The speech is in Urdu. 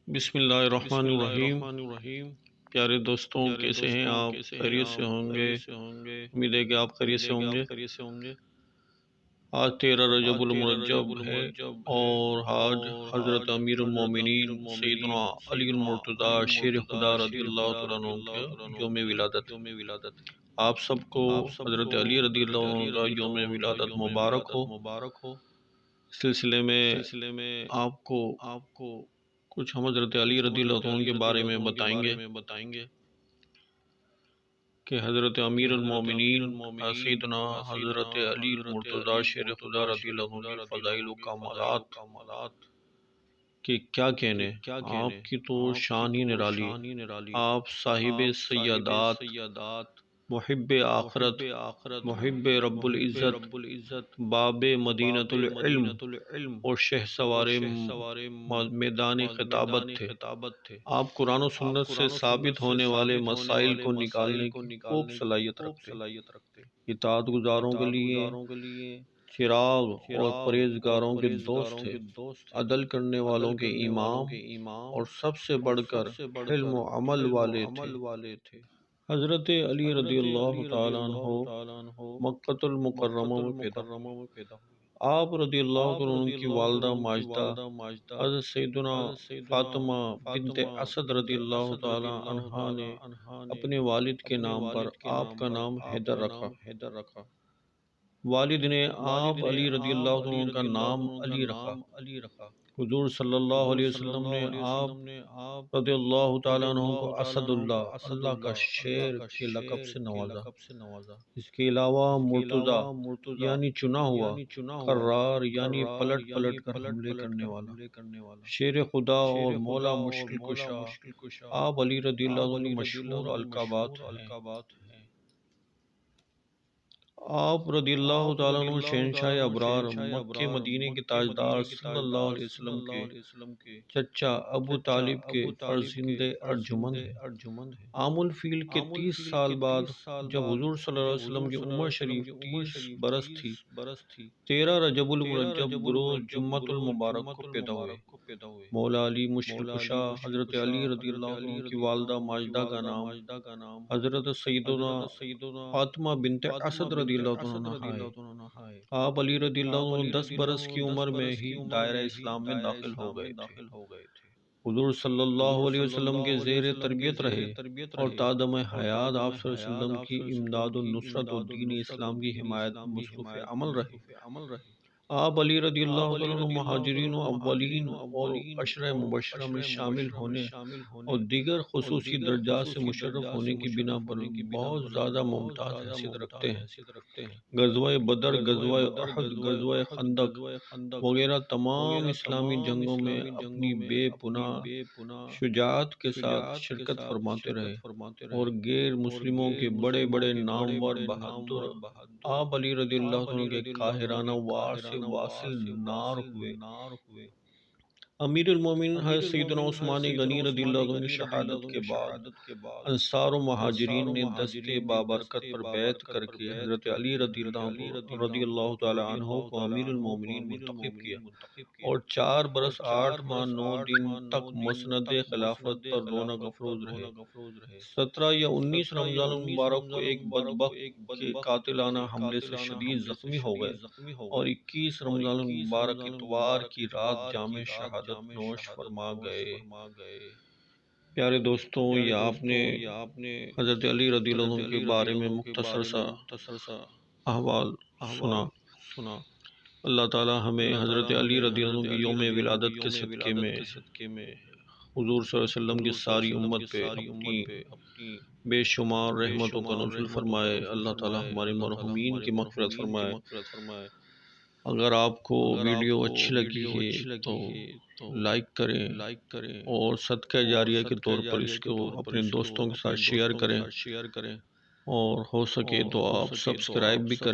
بسم اللہ الرحمن الرحیم۔ پیارے دوستوں، کیسے ہیں آپ؟ خیریت سے ہوں گے؟ امید ہے کہ آپ خیریت سے ہوں گے۔ آج 13 رجب المرجب ہے اور آج حضرت امیر المومنین سیدنا علی المرتضیٰ شیر خدا رضی اللہ تعالیٰ عنہ کے یوم ولادت۔ آپ سب کو حضرت علی رضی اللہ عنہ کا یوم ولادت مبارک ہو۔ اس سلسلے میں آپ کو کچھ ہم حضرت علی رضی اللہ عنہ کے بارے میں بتائیں گے کہ حضرت امیر المومنین سیدنا حضرت علی المرتضیٰ شیر خدا رضی اللہ عنہ کے فضائل و کمالات کہ کیا کہنے۔ آپ کی تو شان ہی نرالی۔ آپ صاحب سیادات، محب آخرت، محب رب العزت، باب مدینۃ العلم اور شہسوار میدان خطابت تھے۔ آپ قرآن و سنت سے ثابت ہونے والے مسائل کو نکالنے کی خوب صلاحیت رکھتے۔ اطاعت گزاروں کے لیے چراغ اور پرہیزگاروں کے دوست تھے، عدل کرنے والوں کے امام اور سب سے بڑھ کر علم و عمل والے تھے۔ حضرت علی رضی اللہ تعالیٰ عنہ مکۃ المکرمہ میں پیدا ہوئے۔ آپ رضی اللہ عنہ کی والدہ ماجدہ حضرت سیدنا فاطمہ بنت اسد رضی اللہ تعالیٰ عنہا نے اپنے والد کے نام پر آپ کا نام حیدر رکھا۔ والد نے آپ علی رضی اللہ عنہ کا نام علی رکھا۔ حضور صلی اللہ علیہ وسلم نے آپ رضی اللہ تعالیٰ عنہ کو اسد اللہ کا شیر کے لقب سے نوازا۔ اس کے علاوہ مرتضیٰ یعنی چنا ہوا، قرار یعنی پلٹ کر حملے کرنے والا، شیر خدا اور مولا مشکل کشا، آپ علی رضی اللہ عنہ مشہور القابات ہیں۔ آپ رضی اللہ تعالیٰ عنہ شہنشاہ ابرار، مکہ مدینہ کے تاجدار صلی اللہ علیہ وسلم کے چچا ابو طالب کے فرزند ارجمند ہیں۔ عام الفیل کے 30 سال بعد جب حضور صلی اللہ علیہ وسلم کی عمر شریف 30 برس تھی، 13 رجب المرجب بروز جمعۃ المبارک کو پیدا ہوئے۔ مولا علی مشکل کشا حضرت علی رضی اللہ عنہ کی والدہ ماجدہ کا نام حضرت سیدنا فاطمہ بنت اسد رضی اللہ عنہ ہے۔ آپ علی رضی اللہ عنہ 10 برس کی عمر میں ہی دائرہ اسلام میں داخل ہو گئے تھے۔ حضور صلی اللہ علیہ وسلم کے زیر تربیت رہے اور تا دم حیات آپ صلی اللہ علیہ وسلم کی امداد و نصرت و دین اسلام کی حمایت میں مصروف عمل رہے۔ آپ علی رضی اللہ عنہ مہاجرین و اولین اور عشرہ مبشرہ میں شامل ہونے اور دیگر خصوصی درجات سے مشرف ہونے کی بنا پر بہت زیادہ ممتاز حیثیت رکھتے ہیں۔ غزوہ بدر، غزوہ احد، غزوہ خندق وغیرہ تمام اسلامی جنگوں میں اپنی بے پناہ شجاعت کے ساتھ شرکت فرماتے رہے اور غیر مسلموں کے بڑے بڑے نامور بہادر آپ علی رضی اللہ عنہ کے قاہرانہ وار سے واصل نار ہوئے۔ امیر المومنین حضرت سیدنا عثمان غنی رضی اللہ عنہ کی شہادت کے بعد انصار و مہاجرین نے دست بابرکت پر بیعت کر کے حضرت علی رضی اللہ تعالی عنہ کو امیر المومنین منتخب کیا اور 4 برس 8 ماہ 9 دن تک مسند خلافت پر رونق افروز رہے۔ 17 یا 19 رمضان المبارک کو ایک بدبخت کے قاتلانہ حملے سے شدید زخمی ہو گئے اور 21 رمضان المبارک اتوار کی رات جامِ شہادت نوش فرما گئے۔ پیارے دوستوں، یہ آپ نے حضرت علی رضی اللہ عنہ کے بارے میں مختصر سا احوال سنا۔ اللہ تعالی ہمیں حضرت علی رضی اللہ عنہ کی یوم ولادت کے صدقے میں حضور صلی اللہ علیہ وسلم کی ساری امت پہ اپنی بے شمار رحمتوں کا نزول فرمائے۔ اللہ تعالی ہمارے مرحومین کی مغفرت فرمائے۔ اگر آپ کو ویڈیو اچھی لگی ہے تو لائک کریں اور صدقہ جاریہ کے طور پر اس کو اپنے دوستوں کے ساتھ شیئر کریں اور ہو سکے تو آپ سبسکرائب بھی کریں۔